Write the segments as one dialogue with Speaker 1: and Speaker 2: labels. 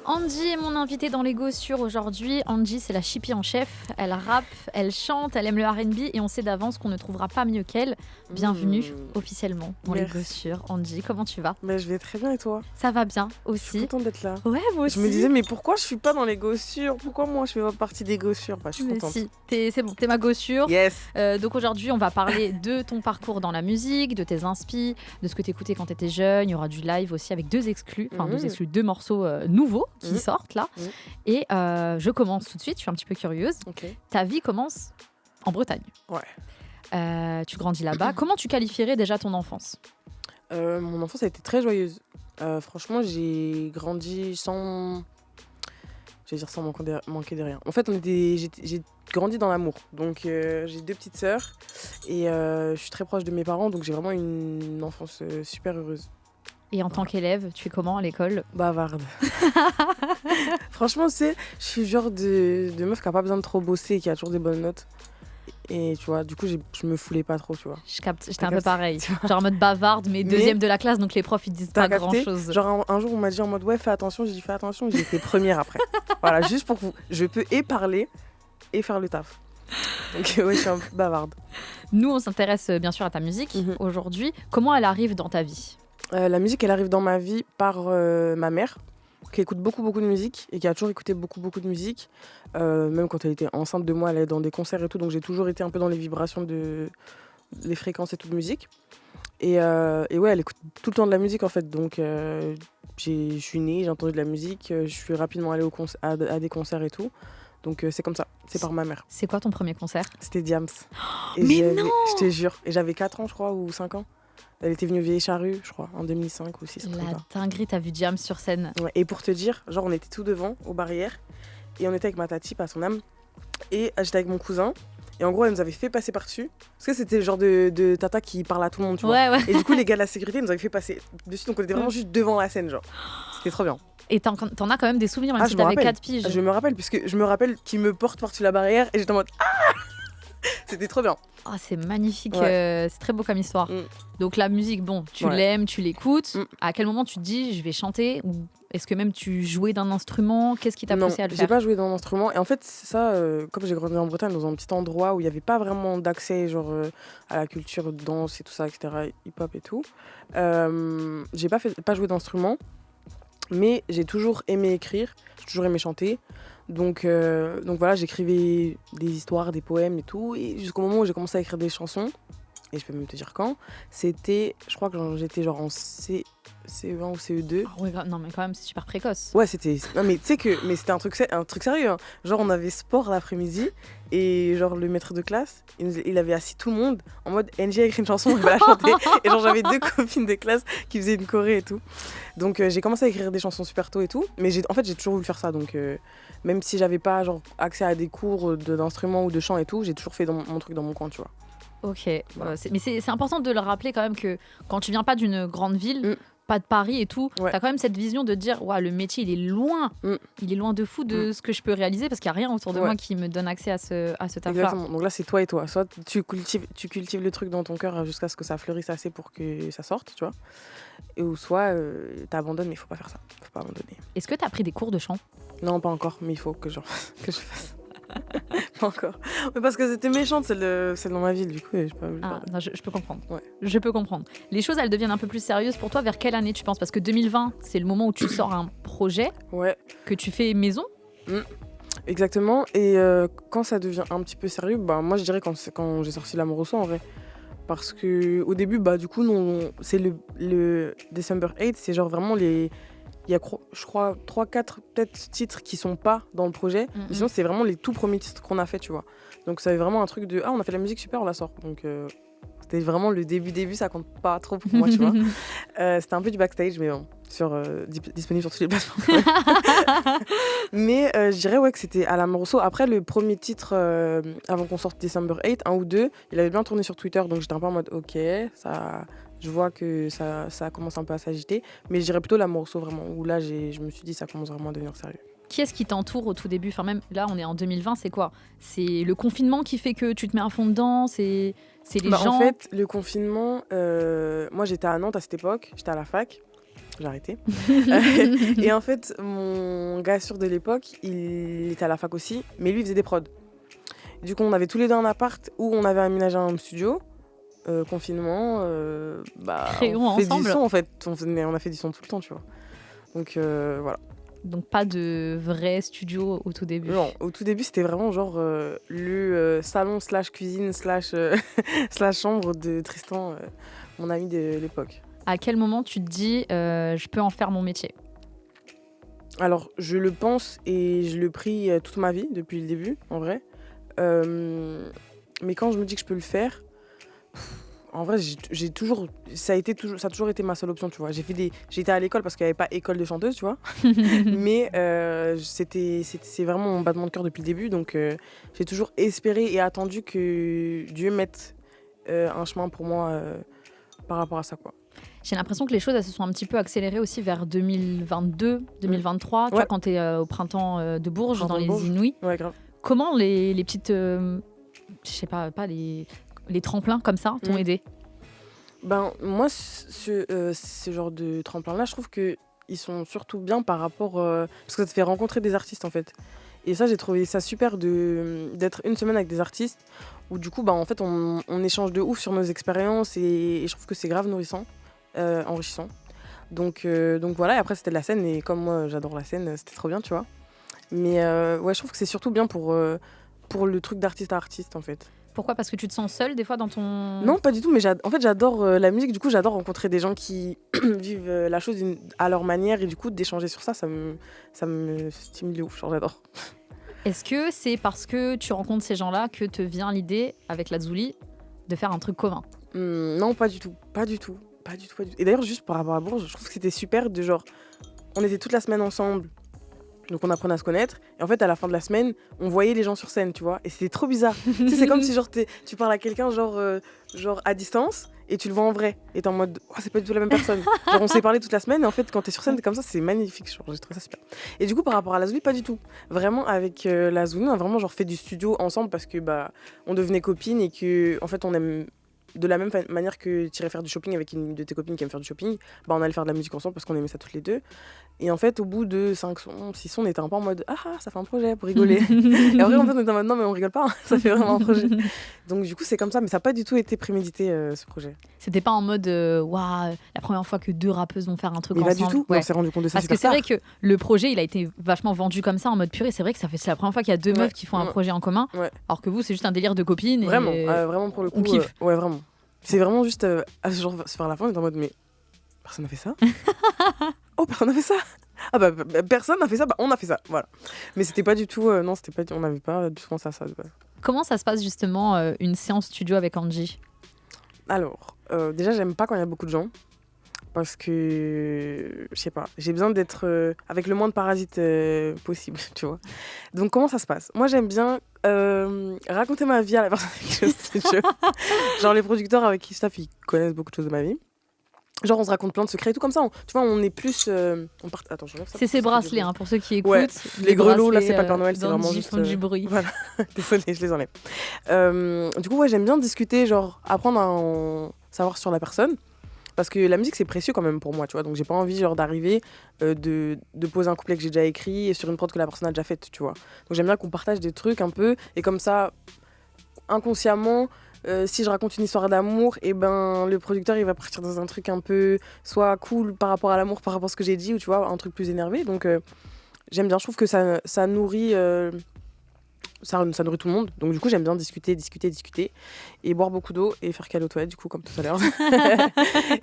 Speaker 1: Angie est mon invitée dans les Gossures aujourd'hui. Angie, c'est la chippie en chef. Elle rappe, elle chante, elle aime le R&B et on sait d'avance qu'on ne trouvera pas mieux qu'elle. Bienvenue officiellement dans les Gossures. Angie, comment tu vas ?
Speaker 2: Je vais très bien et toi ?
Speaker 1: Ça va bien
Speaker 2: Je
Speaker 1: aussi.
Speaker 2: suis contente d'être là.
Speaker 1: Ouais, moi aussi.
Speaker 2: Je me disais, mais pourquoi je suis pas dans les Gossures ? Pourquoi moi je fais pas partie des Gossures ? Je suis contente.
Speaker 1: Si, c'est bon, t'es ma Gossure.
Speaker 2: Yes.
Speaker 1: Donc aujourd'hui, on va parler de ton parcours dans la musique, de tes inspi, de ce que t'écoutais quand t'étais jeune. Il y aura du live aussi avec deux morceaux nouveaux qui sortent là. Et je commence tout de suite, je suis un petit peu curieuse.
Speaker 2: Okay.
Speaker 1: Ta vie commence en Bretagne.
Speaker 2: Ouais.
Speaker 1: Tu grandis là-bas. Comment tu qualifierais déjà ton enfance ?
Speaker 2: Mon enfance a été très joyeuse. Franchement, j'ai grandi sans manquer de rien. En fait, j'ai grandi dans l'amour. Donc, j'ai 2 petites sœurs et je suis très proche de mes parents. Donc, j'ai vraiment une enfance super heureuse.
Speaker 1: Et en tant qu'élève, tu es comment à l'école ?
Speaker 2: Bavarde. Franchement, je suis le genre de meuf qui n'a pas besoin de trop bosser et qui a toujours des bonnes notes. Et tu vois, du coup, je me foulais pas trop, tu vois.
Speaker 1: Je capte, j'étais un peu pareil. Genre en mode bavarde, mais deuxième de la classe, donc les profs, ils disent pas grand-chose.
Speaker 2: Genre un jour, on m'a dit en mode, ouais, fais attention. J'ai dit, fais attention. J'ai été première après. Voilà, juste pour que je peux et parler et faire le taf. Donc, ouais, je suis un peu bavarde.
Speaker 1: Nous, on s'intéresse bien sûr à ta musique aujourd'hui. Comment elle arrive dans ta vie ?
Speaker 2: La musique, elle arrive dans ma vie par ma mère, qui écoute beaucoup de musique et qui a toujours écouté beaucoup de musique. Même quand elle était enceinte de moi, elle allait dans des concerts et tout, donc j'ai toujours été un peu dans les vibrations les fréquences et tout de musique. Et ouais, elle écoute tout le temps de la musique en fait, donc je suis née, j'ai entendu de la musique, je suis rapidement allée à des concerts et tout. Donc c'est comme ça, c'est par ma mère.
Speaker 1: C'est quoi ton premier concert ?
Speaker 2: C'était Diams.
Speaker 1: Mais non !
Speaker 2: Je te jure, et j'avais 4 ans je crois, ou 5 ans. Elle était venue au Vieille Charrue, je crois, en 2005 ou 2006.
Speaker 1: La dinguerie, t'as vu Diams sur scène.
Speaker 2: Ouais, et pour te dire, genre on était tout devant, aux barrières, et on était avec ma tati, pas son âme, et j'étais avec mon cousin, et en gros elle nous avait fait passer par-dessus, parce que c'était le genre de tata qui parle à tout le monde, tu vois.
Speaker 1: Ouais.
Speaker 2: Et du coup les gars de la sécurité nous avaient fait passer dessus, donc on était vraiment juste devant la scène, genre. C'était trop bien.
Speaker 1: Et t'en as quand même des souvenirs, même si t'avais 4 piges.
Speaker 2: Je me rappelle, puisque je me rappelle qu'il me porte par-dessus la barrière, et j'étais en mode ah. C'était trop bien.
Speaker 1: Oh, c'est magnifique, c'est très beau comme histoire. Donc la musique, bon, tu l'aimes, tu l'écoutes. À quel moment tu te dis, je vais chanter ? Ou est-ce que même tu jouais d'un instrument ? Qu'est-ce qui t'a poussé à le faire ?
Speaker 2: Non, j'ai pas joué d'un instrument. Et en fait, ça, comme j'ai grandi en Bretagne, dans un petit endroit où il n'y avait pas vraiment d'accès à la culture danse et tout ça, etc., hip-hop et tout, j'ai pas joué d'instrument. Mais j'ai toujours aimé écrire, j'ai toujours aimé chanter. Donc voilà, j'écrivais des histoires, des poèmes et tout. Et jusqu'au moment où j'ai commencé à écrire des chansons, et je peux même te dire quand, c'était, je crois que j'étais genre en CE1 ou CE2.
Speaker 1: Oh, ouais, non mais quand même c'est super précoce.
Speaker 2: Ouais, non mais tu sais que c'était un truc sérieux, hein. Genre on avait sport l'après-midi et genre le maître de classe, il avait assis tout le monde en mode NJ a écrit une chanson, il va la chanter. Et genre j'avais 2 copines de classe qui faisaient une choré et tout. Donc j'ai commencé à écrire des chansons super tôt et tout, mais j'ai toujours voulu faire ça, donc même si j'avais pas genre accès à des cours d'instruments ou de chant et tout, j'ai toujours fait mon truc dans mon coin, tu vois.
Speaker 1: Ok, voilà. Mais c'est important de le rappeler quand même que quand tu viens pas d'une grande ville, pas de Paris et tout, t'as quand même cette vision de dire le métier il est loin, il est loin de fou de ce que je peux réaliser parce qu'il n'y a rien autour de moi qui me donne accès à ce taf-là.
Speaker 2: Exactement, donc là c'est toi et toi, soit tu cultives le truc dans ton cœur jusqu'à ce que ça fleurisse assez pour que ça sorte, tu vois, ou soit t'abandonnes, mais il faut pas faire ça, faut pas abandonner.
Speaker 1: Est-ce que t'as pris des cours de chant ? Non,
Speaker 2: pas encore, mais il faut que je fasse. Pas encore. Mais parce que c'était méchante, celle dans ma ville, du coup, j'ai pas voulu.
Speaker 1: Non, je peux comprendre.
Speaker 2: Ouais.
Speaker 1: Je peux comprendre. Les choses, elles deviennent un peu plus sérieuses pour toi. Vers quelle année tu penses ? Parce que 2020, c'est le moment où tu sors un projet que tu fais maison.
Speaker 2: Exactement. Et quand ça devient un petit peu sérieux, moi, je dirais quand j'ai sorti L'amour au sang, en vrai. Parce que au début, du coup, c'est le December 8, c'est genre vraiment il y a, je crois, 3-4 peut-être titres qui sont pas dans le projet. Mais sinon, c'est vraiment les tout premiers titres qu'on a fait, tu vois. Donc, ça avait vraiment un truc de on a fait la musique, super, on la sort. Donc, c'était vraiment le début, ça compte pas trop pour moi, tu vois. C'était un peu du backstage, mais bon, disponible sur toutes les plateformes. Mais je dirais que c'était à la morceau. Après, le premier titre, avant qu'on sorte December 8, 1 ou 2, il avait bien tourné sur Twitter, donc j'étais un peu en mode ok, ça. Je vois que ça commence un peu à s'agiter, mais je dirais plutôt la morceau vraiment, où là je me suis dit ça commence vraiment à devenir sérieux.
Speaker 1: Qui est-ce qui t'entoure au tout début ? Enfin même là on est en 2020, c'est quoi ? C'est le confinement qui fait que tu te mets à fond dedans ? C'est les gens ?
Speaker 2: En fait, le confinement, moi j'étais à Nantes à cette époque, j'étais à la fac. après j'ai arrêté. Et en fait, mon gars sûr de l'époque, il était à la fac aussi, mais lui, il faisait des prods. Du coup, on avait tous les deux un appart où on avait aménagé un studio. Confinement,
Speaker 1: Créons
Speaker 2: on fait
Speaker 1: ensemble.
Speaker 2: du son en fait. On a fait du son tout le temps, tu vois. Donc voilà.
Speaker 1: Donc pas de vrai studio au tout début.
Speaker 2: Non, au tout début, c'était vraiment genre le salon / cuisine / slash chambre de Tristan, mon ami de l'époque.
Speaker 1: À quel moment tu te dis je peux en faire mon métier?
Speaker 2: Alors, je le pense et je le prie toute ma vie, depuis le début, en vrai. Mais quand je me dis que je peux le faire, en vrai, ça a toujours été ma seule option, tu vois. J'étais à l'école parce qu'il n'y avait pas école de chanteuse, tu vois. Mais c'est vraiment mon battement de cœur depuis le début. Donc, j'ai toujours espéré et attendu que Dieu mette un chemin pour moi par rapport à ça, quoi.
Speaker 1: J'ai l'impression que les choses elles se sont un petit peu accélérées aussi vers 2022, 2023, tu vois, quand tu es au printemps de Bourges, dans les Inouïs.
Speaker 2: Ouais, grave.
Speaker 1: Comment les petites, je sais pas les tremplins comme ça t'ont aidé?
Speaker 2: Ben, moi, ce genre de tremplin-là, je trouve qu'ils sont surtout bien par rapport... parce que ça te fait rencontrer des artistes, en fait. Et ça, j'ai trouvé ça super d'être une semaine avec des artistes où, du coup, en fait, on échange de ouf sur nos expériences et je trouve que c'est grave nourrissant, enrichissant. Donc voilà, et après, c'était de la scène et comme moi, j'adore la scène, c'était trop bien, tu vois. Mais ouais, je trouve que c'est surtout bien pour le truc d'artiste à artiste, en fait.
Speaker 1: Pourquoi? Parce que tu te sens seule des fois dans ton...
Speaker 2: Non, pas du tout, mais en fait, j'adore la musique. Du coup, j'adore rencontrer des gens qui vivent la chose à leur manière. Et du coup, d'échanger sur ça, ça me stimule de ouf. Genre, j'adore.
Speaker 1: Est-ce que c'est parce que tu rencontres ces gens-là que te vient l'idée, avec la Zouli, de faire un truc commun?
Speaker 2: Non, pas du tout. Pas du tout. Pas du tout, pas du tout. Et d'ailleurs, juste par rapport à Bourges, je trouve que c'était super de genre... On était toute la semaine ensemble. Donc on apprenait à se connaître. Et en fait, à la fin de la semaine, on voyait les gens sur scène, tu vois. Et c'était trop bizarre. Tu sais, c'est comme si genre, tu parles à quelqu'un genre à distance et tu le vois en vrai. Et t'es en mode, oh, c'est pas du tout la même personne. Genre on s'est parlé toute la semaine et en fait, quand t'es sur scène, t'es comme ça, c'est magnifique. Genre, j'ai trouvé ça super. Et du coup, par rapport à la Zouli, pas du tout. Vraiment, avec la Zouli, on a vraiment genre fait du studio ensemble parce que on devenait copines et que en fait, on aime... De la même manière que tu irais faire du shopping avec une de tes copines qui aime faire du shopping, on allait faire de la musique ensemble parce qu'on aimait ça toutes les deux. Et en fait, au bout de 5 sons, 6 sons, on était un peu en mode ça fait un projet pour rigoler. Et après, en fait, on était en mode non, mais on rigole pas, ça fait vraiment un projet. Donc, du coup, c'est comme ça, mais ça n'a pas du tout été prémédité ce projet.
Speaker 1: C'était pas en mode waouh, la première fois que 2 rappeuses vont faire un truc ensemble.
Speaker 2: Pas du tout, on s'est rendu compte de ça.
Speaker 1: Parce que c'est vrai que le projet, il a été vachement vendu comme ça en mode purée. C'est vrai que c'est la première fois qu'il y a 2 meufs qui font un projet en commun. Alors que vous, c'est juste un délire de copines.
Speaker 2: Vraiment, vraiment pour le coup.
Speaker 1: On kiffe.
Speaker 2: Ouais, vraiment. C'est vraiment juste genre se faire la fin, on est en mode mais personne n'a fait ça. Oh, personne n'a fait ça. Ah personne n'a fait ça, on a fait ça, voilà. Mais c'était pas du tout, non, c'était pas, on n'avait pas du tout pensé à ça.
Speaker 1: Comment ça se passe justement une séance studio avec Angie?
Speaker 2: Alors, déjà j'aime pas quand il y a beaucoup de gens. Parce que, je sais pas, j'ai besoin d'être avec le moins de parasites possible, tu vois. Donc comment ça se passe? Moi j'aime bien raconter ma vie à la personne avec qui je studio. Genre les producteurs avec qui je taffe, ils connaissent beaucoup de choses de ma vie. Genre on se raconte plein de secrets et tout comme ça. Tu vois, on est plus... Attends, je ça.
Speaker 1: C'est ces bracelets, pour ceux qui écoutent.
Speaker 2: Ouais, les grelots, là c'est pas le Père Noël, c'est vraiment juste...
Speaker 1: font du bruit.
Speaker 2: Voilà, désolée, je les enlève. Du coup, ouais, j'aime bien discuter, genre apprendre à en savoir sur la personne. Parce que la musique, c'est précieux quand même pour moi, tu vois. Donc, j'ai pas envie, genre, d'arriver, de poser un couplet que j'ai déjà écrit et sur une prod que la personne a déjà faite, tu vois. Donc, j'aime bien qu'on partage des trucs un peu. Et comme ça, inconsciemment, si je raconte une histoire d'amour, et le producteur, il va partir dans un truc un peu soit cool par rapport à l'amour, par rapport à ce que j'ai dit, ou tu vois, un truc plus énervé. Donc, j'aime bien. Je trouve que ça nourrit... Ça nourrit tout le monde. Donc, du coup, j'aime bien discuter et boire beaucoup d'eau et faire câlin aux toilettes, du coup, comme tout à l'heure.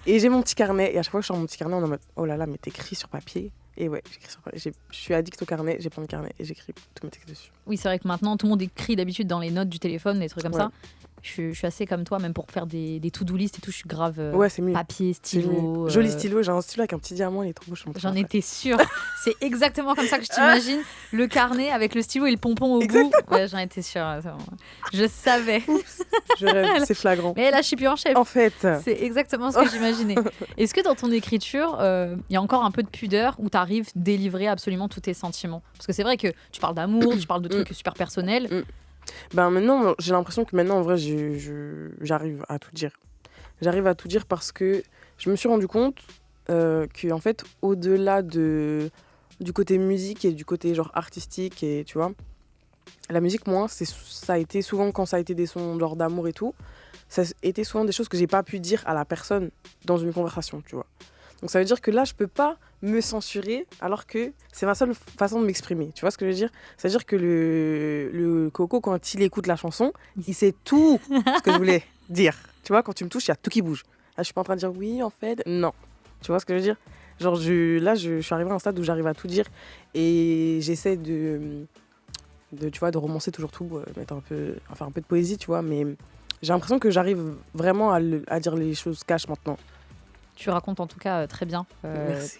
Speaker 2: Et j'ai mon petit carnet. Et à chaque fois que je sors mon petit carnet, on est en mode oh là là, mais t'écris sur papier. Et ouais, j'écris sur papier. Je suis addict au carnet, j'ai plein de carnets et j'écris tous mes textes dessus.
Speaker 1: Oui, c'est vrai que maintenant, tout le monde écrit d'habitude dans les notes du téléphone, des trucs comme ça. Je suis assez comme toi, même pour faire des to-do list et tout, je suis grave
Speaker 2: c'est mieux.
Speaker 1: Papier, stylo.
Speaker 2: Joli stylo, j'ai un stylo avec un petit diamant, il est trop beau.
Speaker 1: J'en étais sûre. C'est exactement comme ça que je t'imagine. Le carnet avec le stylo et le pompon au bout. Ouais, j'en étais sûre. Je savais.
Speaker 2: Je rêve, c'est flagrant.
Speaker 1: Mais là, je suis plus en chef.
Speaker 2: En fait.
Speaker 1: C'est exactement ce que j'imaginais. Est-ce que dans ton écriture, il y a encore un peu de pudeur où tu arrives à délivrer absolument tous tes sentiments? Parce que c'est vrai que tu parles d'amour, tu parles de trucs super personnels.
Speaker 2: Maintenant, j'ai l'impression que maintenant, en vrai, j'arrive à tout dire. J'arrive à tout dire parce que je me suis rendu compte que en fait, au-delà du côté musique et du côté genre artistique, et tu vois, la musique, moi, ça a été souvent, quand ça a été des sons genre d'amour et tout, ça a été souvent des choses que j'ai pas pu dire à la personne dans une conversation, tu vois. Donc ça veut dire que là, je peux pas me censurer alors que c'est ma seule façon de m'exprimer. Tu vois ce que je veux dire ? C'est-à-dire que le Coco, quand il écoute la chanson, il sait tout ce que je voulais dire. Tu vois, quand tu me touches, il y a tout qui bouge. Là, je suis pas en train de dire oui, en fait, non. Tu vois ce que je veux dire ? Genre, je suis arrivée à un stade où j'arrive à tout dire et j'essaie tu vois, de romancer toujours tout, faire un peu de poésie, tu vois, mais j'ai l'impression que j'arrive vraiment à dire les choses cash maintenant.
Speaker 1: Tu racontes en tout cas très bien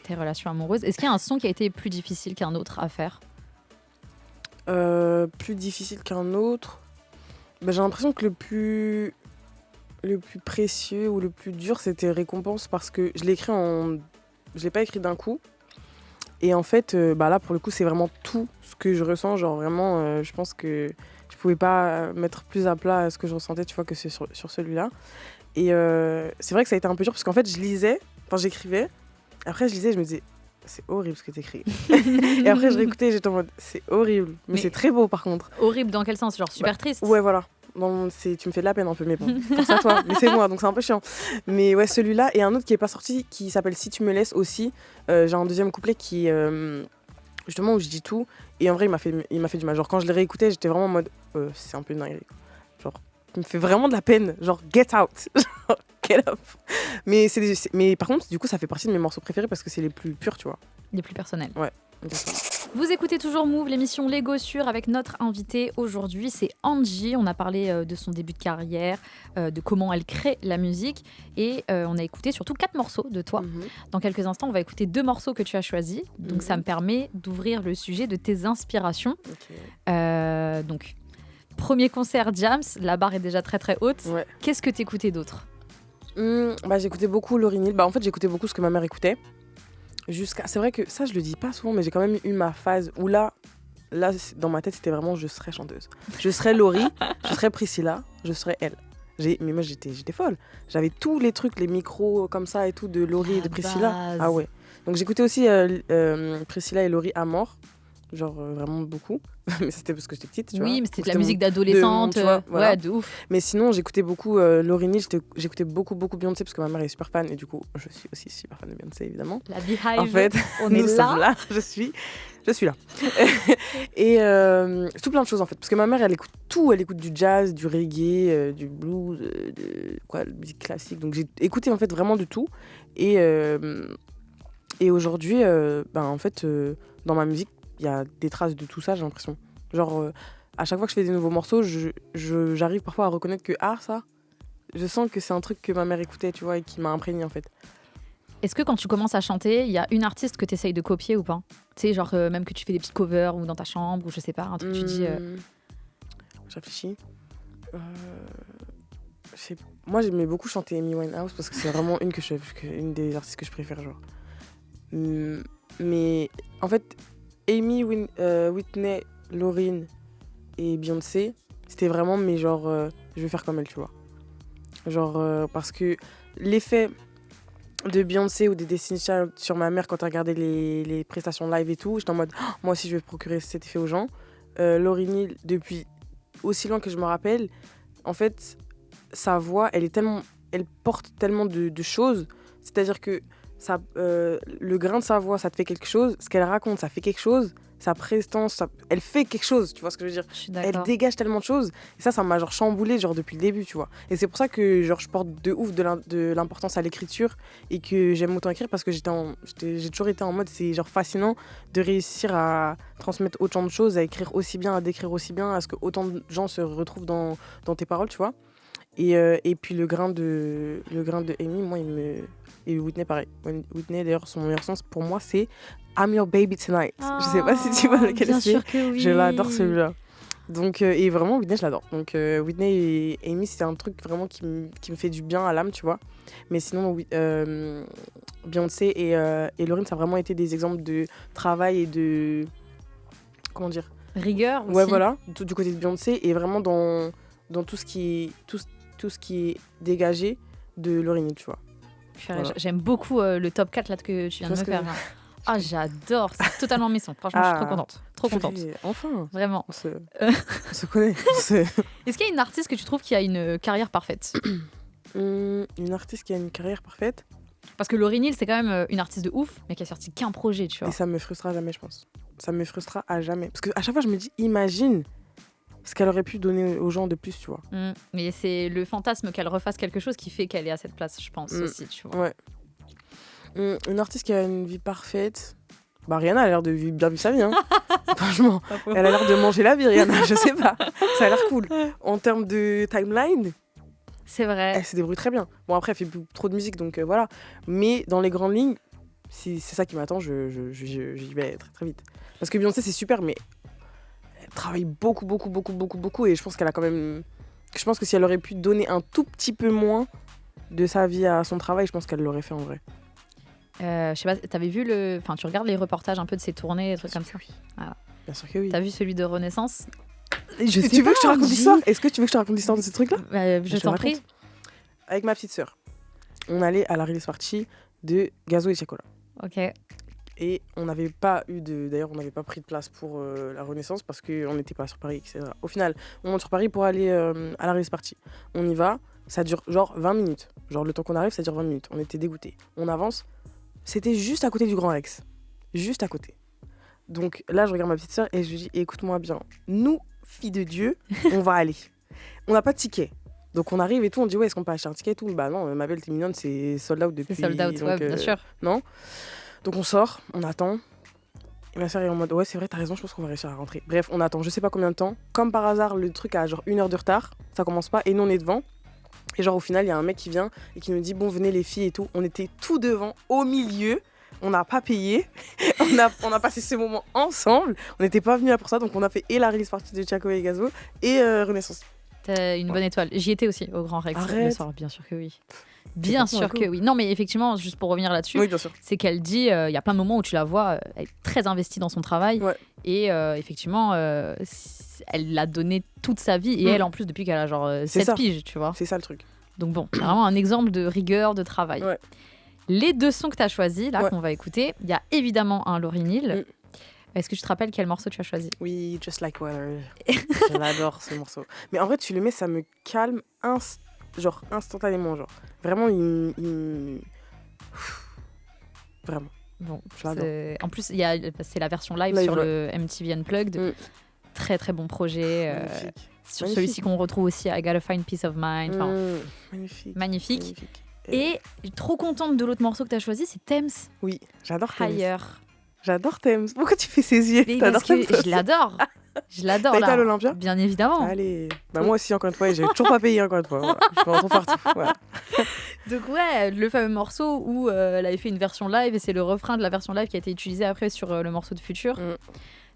Speaker 1: tes relations amoureuses. Est-ce qu'il y a un son qui a été plus difficile qu'un autre à faire ?
Speaker 2: Plus difficile qu'un autre, j'ai l'impression que le plus précieux ou le plus dur, c'était Récompense, parce que je l'ai pas écrit d'un coup. Et en fait, là, pour le coup, c'est vraiment tout ce que je ressens. Genre, vraiment, je pense que je pouvais pas mettre plus à plat ce que je ressentais, tu vois, que c'est sur celui-là. Et c'est vrai que ça a été un peu dur, parce qu'en fait, j'écrivais. Après, je lisais, je me disais, c'est horrible ce que t'écris. Et après, je réécoutais, j'étais en mode, c'est horrible. Mais c'est très beau, par contre.
Speaker 1: Horrible dans quel sens ? Genre super triste ?
Speaker 2: Ouais, voilà. Bon, tu me fais de la peine un peu, mais bon, force à toi. Mais c'est moi, donc c'est un peu chiant. Mais ouais, celui-là, et un autre qui est pas sorti, qui s'appelle Si tu me laisses aussi. J'ai un deuxième couplet qui, justement, où je dis tout. Et en vrai, il m'a fait du mal. Genre, quand je l'ai réécouté, j'étais vraiment en mode, c'est un peu une dinguerie. Genre, il me fait vraiment de la peine. Genre, get out. Genre, get up. Mais par contre, du coup, ça fait partie de mes morceaux préférés parce que c'est les plus purs, tu vois.
Speaker 1: Les plus personnels.
Speaker 2: Ouais, exactement.
Speaker 1: Vous écoutez toujours Move, l'émission Lego Sûr, avec notre invitée aujourd'hui, c'est Angie. On a parlé de son début de carrière, de comment elle crée la musique, et on a écouté surtout 4 morceaux de toi. Dans quelques instants, on va écouter 2 morceaux que tu as choisis, donc ça me permet d'ouvrir le sujet de tes inspirations. Donc, premier concert Jams, la barre est déjà très très haute.
Speaker 2: Ouais.
Speaker 1: Qu'est-ce que t'écoutais d'autre ?
Speaker 2: J'écoutais beaucoup Lauryn Hill. En fait, j'écoutais beaucoup ce que ma mère écoutait. C'est vrai que ça, je le dis pas souvent, mais j'ai quand même eu ma phase où là, dans ma tête, c'était vraiment je serais chanteuse. Je serais Laurie, je serais Priscilla, je serais elle. Mais moi, j'étais folle. J'avais tous les trucs, les micros comme ça et tout de Laurie et de Priscilla.
Speaker 1: Base.
Speaker 2: Ah ouais. Donc j'écoutais aussi Priscilla et Laurie à mort. Genre vraiment beaucoup. Mais c'était parce que j'étais petite, tu vois.
Speaker 1: Oui, mais c'était de la musique d'adolescente.
Speaker 2: Voilà.
Speaker 1: Ouais, de ouf.
Speaker 2: Mais sinon, j'écoutais beaucoup Lauryn Hill, j'écoutais beaucoup Beyoncé parce que ma mère est super fan et du coup, je suis aussi super fan de Beyoncé, évidemment.
Speaker 1: La Beehive,
Speaker 2: en fait,
Speaker 1: on est là.
Speaker 2: Je suis là. Et tout plein de choses en fait. Parce que ma mère, elle écoute tout. Elle écoute du jazz, du reggae, du blues, la musique classique. Donc j'ai écouté en fait vraiment de tout. Et aujourd'hui, en fait, dans ma musique, il y a des traces de tout ça, j'ai l'impression. Genre, à chaque fois que je fais des nouveaux morceaux, j'arrive parfois à reconnaître que, ça, je sens que c'est un truc que ma mère écoutait, tu vois, et qui m'a imprégné, en fait.
Speaker 1: Est-ce que quand tu commences à chanter, il y a une artiste que tu essayes de copier ou pas ? Tu sais, genre, même que tu fais des petits covers ou dans ta chambre, ou je sais pas, un truc que tu dis...
Speaker 2: Je réfléchis. Moi, j'aimais beaucoup chanter Amy Winehouse parce que c'est vraiment une des artistes que je préfère, genre. Mais, en fait... Amy, Whitney, Lauryn et Beyoncé, c'était vraiment je vais faire comme elle, tu vois. Genre, parce que l'effet de Beyoncé ou des Destiny's Child sur ma mère quand elle regardait les prestations live et tout, j'étais en mode, moi aussi je vais procurer cet effet aux gens. Lauryn Hill, depuis aussi loin que je me rappelle, en fait, sa voix, elle porte tellement de choses, c'est-à-dire que le grain de sa voix, ça te fait quelque chose. Ce qu'elle raconte, ça fait quelque chose. Sa prestance, elle fait quelque chose, tu vois ce que je veux dire ? Elle dégage tellement de choses. Et ça m'a chamboulée depuis le début, tu vois. Et c'est pour ça que je porte de ouf de l'importance à l'écriture et que j'aime autant écrire parce que j'ai toujours été en mode, c'est fascinant de réussir à transmettre autant de choses, à écrire aussi bien, à décrire aussi bien, à ce que autant de gens se retrouvent dans tes paroles, tu vois. Et puis le grain de Amy, moi, et Whitney, pareil. Whitney, d'ailleurs, son meilleur sens, pour moi, c'est I'm Your Baby Tonight. Je sais pas si tu vois lequel c'est.
Speaker 1: Bien sûr que oui.
Speaker 2: Je l'adore, celui-là. Donc, et vraiment, Whitney, je l'adore. Donc, Whitney et Amy, c'est un truc vraiment qui me fait du bien à l'âme, tu vois. Mais sinon, Beyoncé et Lauryn, ça a vraiment été des exemples de travail et de... Comment dire ?
Speaker 1: Rigueur aussi.
Speaker 2: Ouais, voilà, du côté de Beyoncé, et vraiment dans tout ce qui est dégagé de Lauryn Hill, tu vois. Voilà.
Speaker 1: J'aime beaucoup le top 4 là, que tu viens de me faire. Là. Ah, j'adore. C'est totalement mes sons. Franchement, je suis trop contente. Trop contente.
Speaker 2: Enfin.
Speaker 1: Vraiment.
Speaker 2: On se connaît.
Speaker 1: Est-ce qu'il y a une artiste que tu trouves qui a une carrière parfaite?
Speaker 2: Une artiste qui a une carrière parfaite.
Speaker 1: Parce que Lauryn Hill, c'est quand même une artiste de ouf, mais qui a sorti qu'un projet, tu vois.
Speaker 2: Et ça me frustrera jamais, je pense. Ça me frustrera à jamais. Parce qu'à chaque fois, je me dis, imagine ce qu'elle aurait pu donner aux gens de plus, tu vois.
Speaker 1: Mais c'est le fantasme qu'elle refasse quelque chose qui fait qu'elle est à cette place, je pense aussi, tu vois.
Speaker 2: Ouais. Une artiste qui a une vie parfaite. Bah, Rihanna a l'air de bien vivre sa vie, hein. Franchement, elle a l'air de manger la vie, Rihanna, je sais pas. Ça a l'air cool. En termes de timeline,
Speaker 1: c'est vrai.
Speaker 2: Elle se débrouille très bien. Bon, après, elle fait plus trop de musique, donc voilà. Mais dans les grandes lignes, c'est ça qui m'attend, j'y vais très très vite. Parce que Beyoncé, c'est super, mais elle travaille beaucoup. Et je pense qu'elle a quand même. Je pense que si elle aurait pu donner un tout petit peu moins de sa vie à son travail, je pense qu'elle l'aurait fait en vrai.
Speaker 1: Je sais pas, t'avais vu enfin, tu regardes les reportages un peu de ses tournées, des trucs comme ça.
Speaker 2: Ah. Bien sûr que oui.
Speaker 1: T'as vu celui de Renaissance?
Speaker 2: Tu veux que je te raconte l'histoire? Est-ce que tu veux que je te raconte l'histoire de ce truc-là?
Speaker 1: Je t'en prie.
Speaker 2: Avec ma petite sœur, on allait à la release party de Gazo et Chacola.
Speaker 1: Ok.
Speaker 2: Et on n'avait pas d'ailleurs, on n'avait pas pris de place pour la Renaissance parce qu'on n'était pas sur Paris, etc. Au final, on monte sur Paris pour aller à la release party. On y va, ça dure genre 20 minutes. Genre le temps qu'on arrive, ça dure 20 minutes. On était dégoûtés. On avance. C'était juste à côté du Grand Rex. Juste à côté. Donc là, je regarde ma petite sœur et je lui dis, écoute-moi bien, nous, filles de Dieu, on va aller. On n'a pas de ticket. Donc on arrive et tout, on dit, ouais, est-ce qu'on peut acheter un ticket et tout? Bah non, ma belle, t'es mignonne, c'est sold out depuis.
Speaker 1: C'est sold out, donc, ouais, bien sûr.
Speaker 2: Non. Donc on sort, on attend. Et ma sœur est en mode, ouais, c'est vrai, t'as raison, je pense qu'on va réussir à rentrer. Bref, on attend, je sais pas combien de temps. Comme par hasard, le truc a genre 1 heure de retard, ça commence pas, et nous on est devant. Et genre au final, il y a un mec qui vient et qui nous dit, bon, venez les filles et tout. On était tout devant, au milieu. On n'a pas payé, on a passé ce moment ensemble, on n'était pas venus là pour ça, donc on a fait et la release party de Chaco et Gazo et Renaissance.
Speaker 1: T'as une bonne étoile. J'y étais aussi au Grand Rex le soir, bien sûr que oui. Bien sûr
Speaker 2: cool.
Speaker 1: que oui. Non, mais effectivement, juste pour revenir là-dessus,
Speaker 2: oui, bien sûr.
Speaker 1: C'est qu'elle dit, il y a plein de moments où tu la vois, elle est très investie dans son travail, et effectivement, elle a donné toute sa vie, et elle en plus depuis qu'elle a genre 7 piges, tu vois.
Speaker 2: C'est ça le truc.
Speaker 1: Donc bon, c'est vraiment un exemple de rigueur, de travail.
Speaker 2: Ouais.
Speaker 1: Les 2 sons que tu as choisis, là, qu'on va écouter, il y a évidemment un Lauryn Hill. Est-ce que tu te rappelles quel morceau tu as choisi?
Speaker 2: Oui, Just Like Water. J'adore ce morceau. Mais en vrai, tu le mets, ça me calme instantanément. Genre. Vraiment, Vraiment.
Speaker 1: Bon, en plus, c'est la version live sur le MTV Unplugged. Très très bon projet. Sur celui-ci qu'on retrouve aussi à I Gotta Find Peace of Mind. Magnifique. Et trop contente de l'autre morceau que tu as choisi, c'est Thames.
Speaker 2: Oui, j'adore Thames.
Speaker 1: Higher.
Speaker 2: J'adore Thames. Pourquoi tu fais ses yeux?
Speaker 1: Parce que je l'adore. Je l'adore.
Speaker 2: T'as été à l'Olympia?
Speaker 1: Bien évidemment.
Speaker 2: Allez. Bah moi aussi, encore une fois, j'ai toujours pas payé encore une fois. Voilà. Je me retrouve partout. Voilà.
Speaker 1: Donc ouais, le fameux morceau où elle avait fait une version live et c'est le refrain de la version live qui a été utilisé après sur le morceau de Future.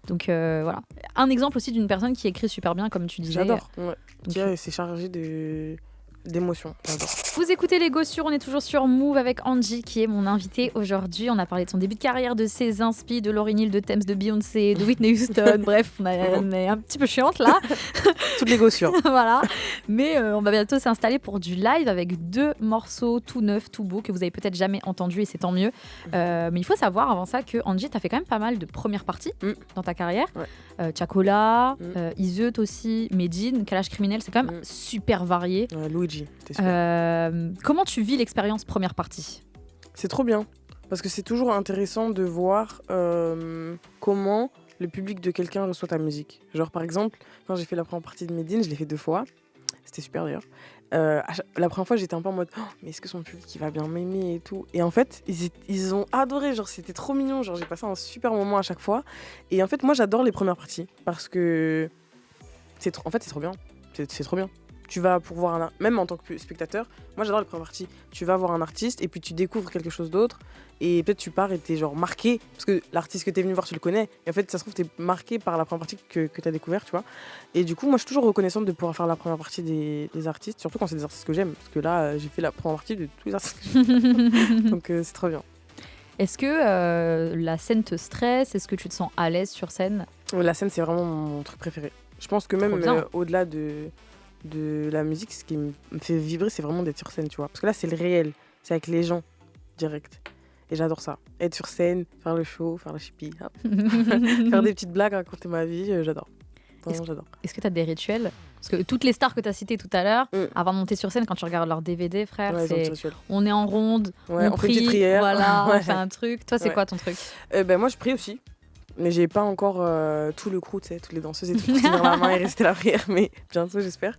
Speaker 1: Donc voilà. Un exemple aussi d'une personne qui écrit super bien, comme tu disais.
Speaker 2: J'adore. Ouais. C'est chargé d'émotions. J'adore.
Speaker 1: Vous écoutez Les Gossures, on est toujours sur Move avec Angie qui est mon invitée aujourd'hui. On a parlé de son début de carrière, de ses inspi, de Lauryn Hill, de Thames, de Beyoncé, de Whitney Houston. Bref, on est un petit peu chiante là.
Speaker 2: Toutes les Gossures.
Speaker 1: Voilà. Mais on va bientôt s'installer pour du live avec 2 morceaux tout neufs, tout beaux que vous avez peut-être jamais entendus et c'est tant mieux. Mais il faut savoir avant ça que Angie, t'as fait quand même pas mal de premières parties dans ta carrière. Chacola, Iseut aussi, Medine, Kalash Criminel, c'est quand même super varié.
Speaker 2: Luigi, t'es super.
Speaker 1: Comment tu vis l'expérience première partie?
Speaker 2: C'est trop bien, parce que c'est toujours intéressant de voir comment le public de quelqu'un reçoit ta musique. Genre par exemple, quand j'ai fait la première partie de Medine, je l'ai fait 2 fois, c'était super d'ailleurs. La première fois j'étais un peu en mode mais est-ce que son public il va bien m'aimer et tout, et en fait ils ont adoré, genre c'était trop mignon, genre j'ai passé un super moment à chaque fois, et en fait moi j'adore les premières parties parce que c'est trop bien, c'est trop bien. Tu vas pour voir même en tant que spectateur, moi j'adore les premières parties. Tu vas voir un artiste et puis tu découvres quelque chose d'autre et peut-être tu pars et t'es genre marqué parce que l'artiste que t'es venu voir tu le connais et en fait ça se trouve t'es marqué par la première partie que t'as découvert, tu vois. Et du coup moi je suis toujours reconnaissante de pouvoir faire la première partie des artistes, surtout quand c'est des artistes que j'aime, parce que là j'ai fait la première partie de tous les artistes que j'aime. Donc c'est trop bien.
Speaker 1: Est-ce que la scène te stresse? Est-ce que tu te sens à l'aise sur scène?
Speaker 2: La scène c'est vraiment mon truc préféré. Je pense que même au-delà de la musique, ce qui me fait vibrer, c'est vraiment d'être sur scène, tu vois. Parce que là, c'est le réel, c'est avec les gens. direct. Et j'adore ça. Être sur scène, faire le show, faire la chipie, faire des petites blagues, raconter ma vie, j'adore. J'adore.
Speaker 1: Est-ce que tu as des rituels? Parce que toutes les stars que tu as citées tout à l'heure, avant de monter sur scène, quand tu regardes leur DVD, frère, on est en ronde, on
Speaker 2: fait une petite prière.
Speaker 1: Voilà, on fait un truc. Toi, c'est quoi ton truc?
Speaker 2: Moi, je prie aussi. Mais j'ai pas encore tout le crew, tu sais, toutes les danseuses et tout, pour tenir la main et réciter la prière, mais bientôt, j'espère.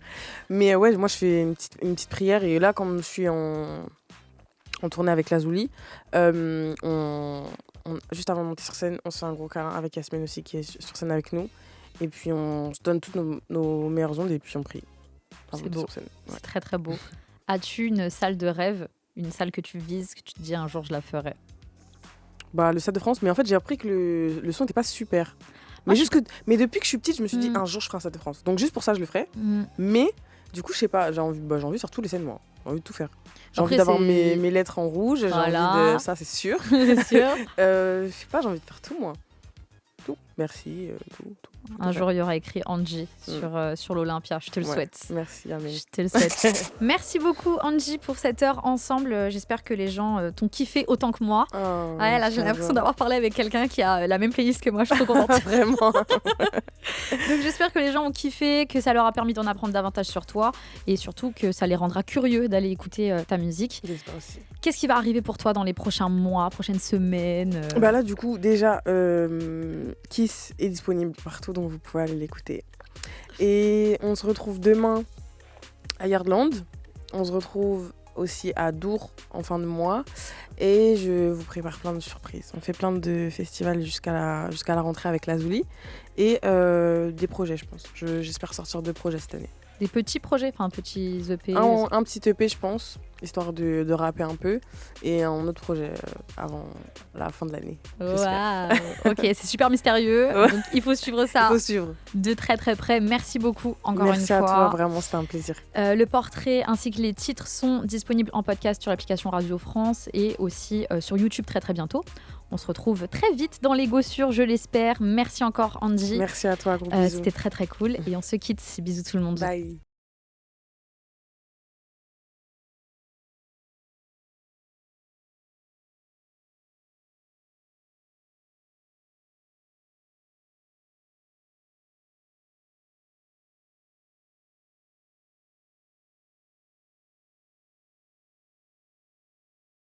Speaker 2: Mais moi, je fais une petite prière. Et là, quand je suis en tournée avec Lazuli, juste avant de monter sur scène, on se fait un gros câlin avec Yasmine aussi, qui est sur scène avec nous. Et puis, on se donne toutes nos meilleures ondes et puis on prie.
Speaker 1: C'est beau. C'est très, très beau. As-tu une salle de rêve, une salle que tu vises, que tu te dis un jour je la ferai?
Speaker 2: Le Stade de France, mais en fait j'ai appris que le son n'était pas super. Mais depuis que je suis petite, je me suis dit un jour je ferai un Stade de France. Donc juste pour ça je le ferai. Mais du coup je sais pas, j'ai envie de faire tous les scènes moi. J'ai envie de tout faire. J'ai envie d'avoir mes lettres en rouge, j'ai envie de ça c'est sûr.
Speaker 1: C'est sûr.
Speaker 2: Je sais pas, j'ai envie de faire tout moi. Tout. Merci, tout.
Speaker 1: Un jour, il y aura écrit Angie sur l'Olympia. Je te le souhaite.
Speaker 2: Merci, Amélie.
Speaker 1: Je te le souhaite. Merci beaucoup, Angie, pour cette heure ensemble. J'espère que les gens t'ont kiffé autant que moi. Là, j'ai l'impression d'avoir parlé avec quelqu'un qui a la même playlist que moi. Je suis trop contente.
Speaker 2: Vraiment.
Speaker 1: Donc, j'espère que les gens ont kiffé, que ça leur a permis d'en apprendre davantage sur toi et surtout que ça les rendra curieux d'aller écouter ta musique.
Speaker 2: J'espère aussi.
Speaker 1: Qu'est-ce qui va arriver pour toi dans les prochains mois, prochaines semaines?
Speaker 2: Là, du coup, déjà, Kiss est disponible partout, donc vous pouvez aller l'écouter. Et on se retrouve demain à Yardland. On se retrouve aussi à Dour en fin de mois. Et je vous prépare plein de surprises. On fait plein de festivals jusqu'à la rentrée avec Lazuli. Et des projets, je pense. J'espère sortir 2 projets cette année.
Speaker 1: Des petits projets, enfin petits EP?
Speaker 2: Un petit EP, je pense, histoire de rapper un peu. Et un autre projet avant la fin de l'année.
Speaker 1: Wow. Ok, c'est super mystérieux. Donc il faut suivre ça de très très près. Merci beaucoup encore une fois.
Speaker 2: Merci à toi, vraiment, c'était un plaisir.
Speaker 1: Le portrait ainsi que les titres sont disponibles en podcast sur l'application Radio France et aussi sur YouTube très très bientôt. On se retrouve très vite dans les Gossures, je l'espère. Merci encore, Angie.
Speaker 2: Merci à toi, gros bisous.
Speaker 1: C'était très très cool. Et on se quitte. Bisous tout le monde.
Speaker 2: Bye.